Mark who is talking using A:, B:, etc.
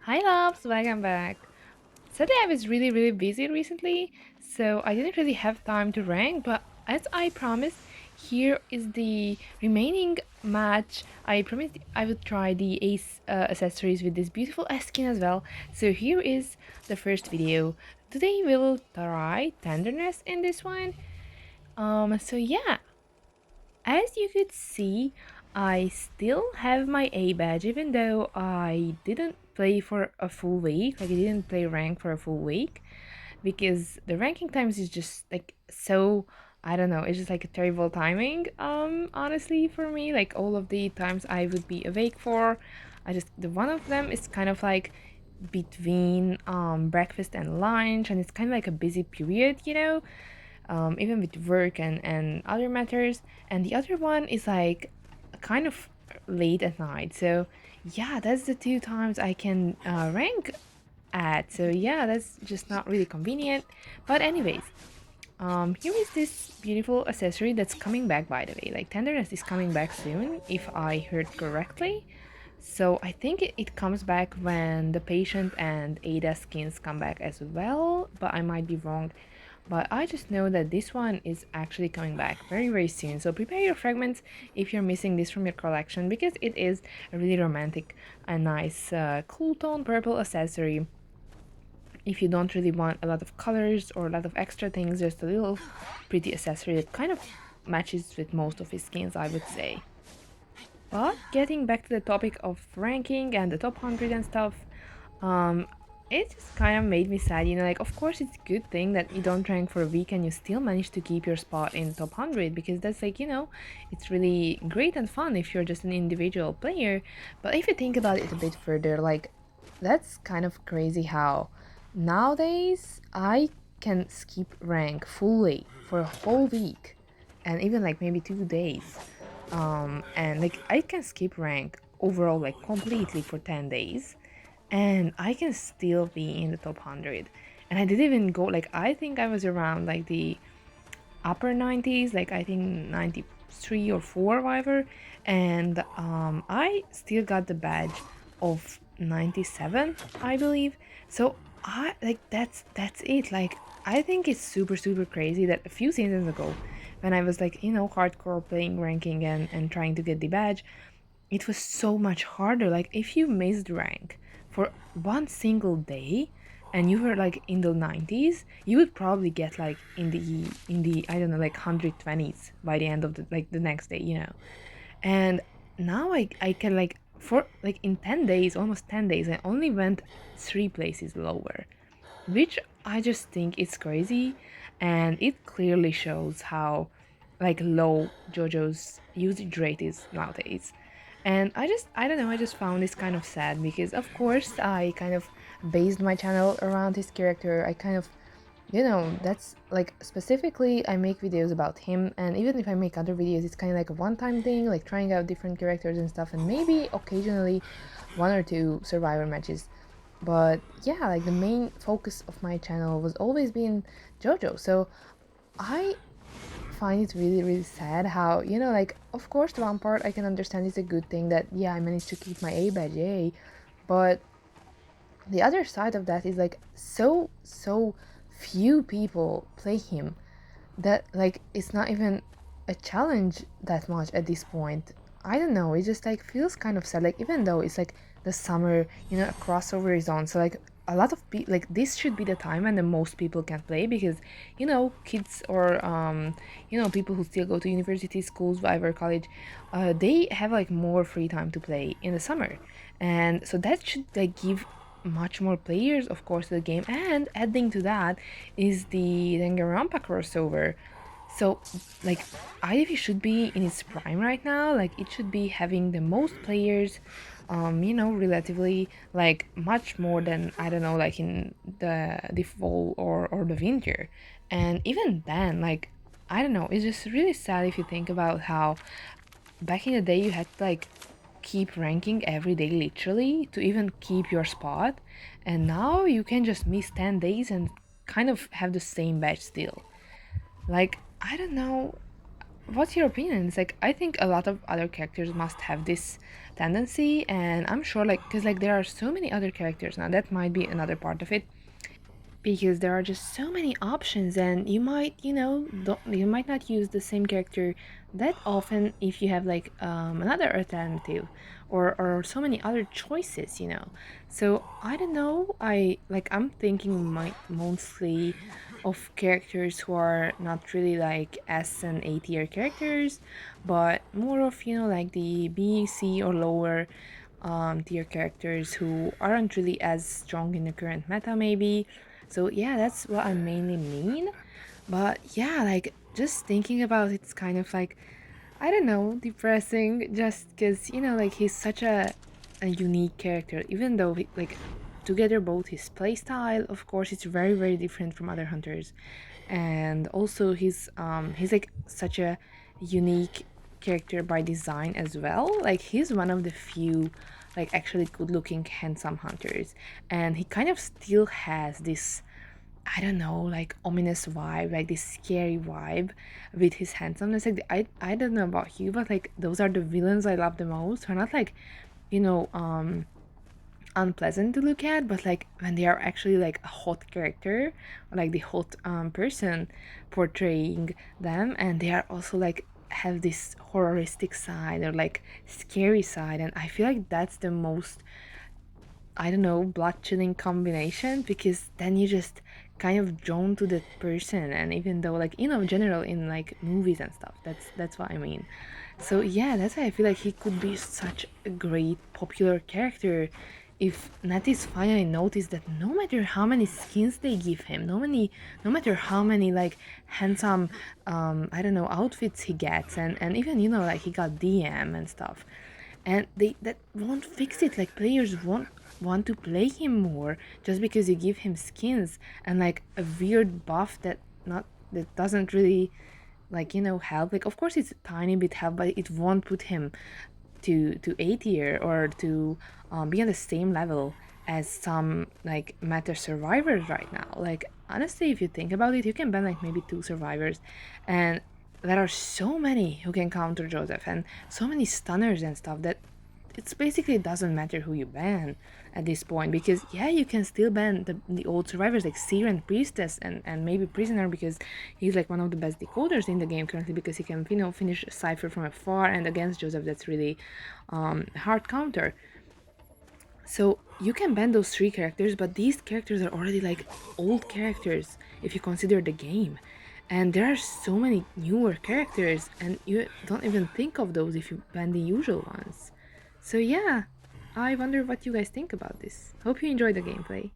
A: Hi loves, welcome back. Sadly, I was really busy recently, so I didn't really have time to rank, but as I promised, here is the remaining match. I promised I would try the accessories with this beautiful skin as well. So here is the first video. Today we'll try tenderness in this one. So yeah, as you could see, I still have my A badge even though I didn't play for a full week, like I didn't play rank for a full week because the ranking times is just like so, I don't know, it's just like a terrible timing honestly for me. Like all of the times I would be awake for, the one of them is kind of like between breakfast and lunch, and it's kind of like a busy period, even with work and other matters. And the other one is like kind of late at night. So yeah, that's the two times I can rank at. So yeah, that's just not really convenient. But anyways, here is this beautiful accessory that's coming back, by the way. Like tenderness is coming back soon, if I heard correctly. So I think it comes back when the patient and Ada skins come back as well, but I might be wrong. But I just know that this one is actually coming back very soon. So prepare your fragments if you're missing this from your collection, because it is a really romantic and nice cool tone purple accessory. If you don't really want a lot of colors or a lot of extra things, just a little pretty accessory that kind of matches with most of his skins, I would say. But getting back to the topic of ranking and the top 100 and stuff, um, it just kind of made me sad, like, of course it's a good thing that you don't rank for a week and you still manage to keep your spot in the top 100, because that's like, it's really great and fun if you're just an individual player. But if you think about it a bit further, like, that's kind of crazy how nowadays I can skip rank fully for a whole week and even like maybe 2 days. And like I can skip rank overall like completely for 10 days and I can still be in the top 100. And I didn't even go, like, I think I was around like the upper 90s, like I think 93 or 4, whatever. And I still got the badge of 97, I believe. So I like that's it. Like I think it's super crazy that a few seasons ago, when I was like, hardcore playing ranking and trying to get the badge, it was so much harder. Like if you missed rank for one single day and you were like in the 90s, you would probably get like in the I don't know, like 120s by the end of the next day. And now I can like for like in 10 days, almost 10 days, I only went 3 places lower, which I just think is crazy, and it clearly shows how like low JoJo's usage rate is nowadays. And I don't know, I just found this kind of sad because of course I kind of based my channel around his character. I kind of, that's like specifically I make videos about him, and even if I make other videos, it's kind of like a one-time thing, like trying out different characters and stuff, and maybe occasionally one or two survivor matches. But yeah, like the main focus of my channel was always being JoJo. So I find it really sad how, like, of course the one part I can understand is a good thing that, yeah, I managed to keep my A badge, yay. But the other side of that is like so few people play him that like it's not even a challenge that much at this point. I don't know, it just like feels kind of sad. Like even though it's like the summer, a crossover is on, so like a lot of people, like this should be the time when the most people can play, because kids or people who still go to university, schools, whatever, college, they have like more free time to play in the summer. And so that should like give much more players, of course, to the game. And adding to that is the Danganronpa crossover. So, like, IDV should be in its prime right now. Like, it should be having the most players, relatively, like, much more than, I don't know, like in the fall or the winter. And even then, like, I don't know, it's just really sad if you think about how back in the day you had to, like, keep ranking every day literally to even keep your spot, and now you can just miss 10 days and kind of have the same badge still. Like, I don't know, What's your opinion? It's like I think a lot of other characters must have this tendency, and I'm sure like because like there are so many other characters now. That might be another part of it because there are just so many options, and you might you might not use the same character that often if you have like another alternative or so many other choices. So I don't know, I'm thinking mostly of characters who are not really like S and A tier characters, but more of like the B, C, or lower tier characters who aren't really as strong in the current meta maybe. So yeah, that's what I mainly mean. But yeah, like just thinking about it's kind of like I don't know, depressing just because like he's such a unique character, even though like together both his playstyle, of course, it's very very different from other hunters, and also he's like such a unique character by design as well. Like he's one of the few like actually good looking handsome hunters, and he kind of still has this I don't know, like ominous vibe, like this scary vibe with his handsomeness. Like I don't know about you, but like those are the villains I love the most. Who are not like, you know, unpleasant to look at, but like when they are actually like a hot character, like the hot person portraying them, and they are also like have this horroristic side or like scary side, and I feel like that's the most I don't know, blood chilling combination because then you just kind of drawn to that person, and even though like general in like movies and stuff, that's what I mean. So yeah, that's why I feel like he could be such a great popular character if Natis finally noticed that no matter how many skins they give him, no matter how many like handsome I don't know outfits he gets, and even like he got DM and stuff, and they that won't fix it. Like players won't want to play him more just because you give him skins and like a weird buff that doesn't really like help. Like of course it's a tiny bit help, but it won't put him to A tier or to be on the same level as some like meta survivors right now. Like honestly, if you think about it, you can ban like maybe two survivors, and there are so many who can counter Joseph and so many stunners and stuff that it's basically doesn't matter who you ban at this point, because yeah, you can still ban the old survivors like Seer and Priestess and maybe Prisoner, because he's like one of the best decoders in the game currently, because he can finish Cypher from afar, and against Joseph that's really hard counter. So you can ban those three characters, but these characters are already like old characters if you consider the game. And there are so many newer characters, and you don't even think of those if you ban the usual ones. So yeah, I wonder what you guys think about this. Hope you enjoy the gameplay.